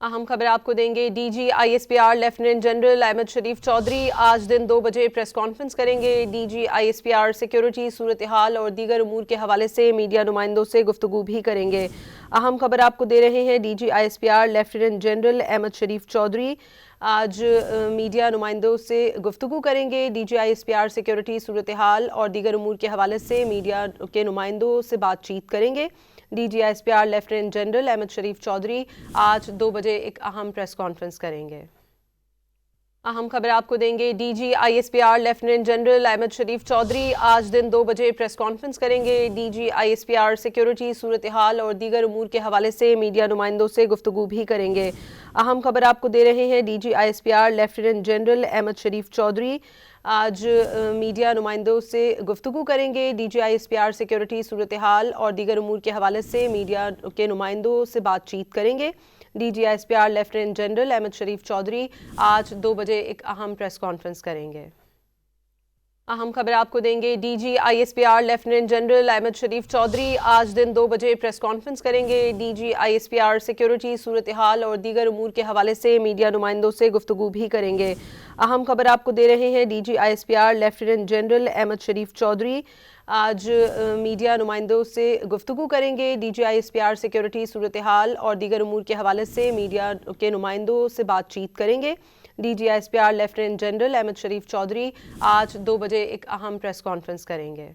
اہم خبر آپ کو دیں گے۔ D G I S P R lieutenant general Ahmed Sharif Chaudhry آج دن 2 بجے پریس کانفرنس کریں گے۔ D G I S P R security صورتحال اور دیگر امور کے حوالے سے میڈیا نمائندوں سے گفتگو بھی کریں گے۔ اہم خبر آپ کو دے رہے ہیں۔ D G I S P R lieutenant general Ahmed Sharif Chaudhry آج میڈیا نمائندوں سے گفتگو کریں گے۔ D G I S P R security صورتحال اور دیگر امور کے حوالے سے میڈیا کے نمائندوں سے بات چیت کریں گے۔ D G I S P R lieutenant general Ahmed Sharif Chaudhry آج 2 بجے ایک اہم پریس کانفرنس کریں گے۔ اہم خبر آپ کو دیں گے۔ D G I S P R lieutenant general Ahmed Sharif Chaudhry آج دن 2 بجے پریس کانفرنس کریں گے۔ D G I S P R security صورتحال اور دیگر امور کے حوالے سے میڈیا نمائندوں سے گفتگو بھی کریں گے۔ اہم خبر آپ کو دے رہے ہیں۔ D G I S P R lieutenant general Ahmed Sharif Chaudhry آج میڈیا نمائندوں سے گفتگو کریں گے۔ D G I S P R security صورتحال اور دیگر امور کے حوالے سے میڈیا کے نمائندوں سے بات چیت کریں گے۔ D G I S P R lieutenant general Ahmed Sharif Chaudhry آج 2 بجے ایک اہم پریس کانفرنس کریں گے۔ اہم خبر آپ کو دیں گے۔ D G I S P R lieutenant general Ahmed Sharif Chaudhry آج دن 2 بجے پریس کانفرنس کریں گے۔ D G I S P R security صورتحال اور دیگر امور کے حوالے سے میڈیا نمائندوں سے گفتگو بھی کریں گے۔ اہم خبر آپ کو دے رہے ہیں۔ D G I S P R lieutenant general Ahmed Sharif Chaudhry آج میڈیا نمائندوں سے گفتگو کریں گے۔ D G I S P R security صورتحال اور دیگر امور کے حوالے سے میڈیا کے نمائندوں سے بات چیت کریں گے۔ D G I S P R lieutenant general Ahmed Sharif Chaudhry آج 2 بجے ایک اہم پریس کانفرنس کریں گے۔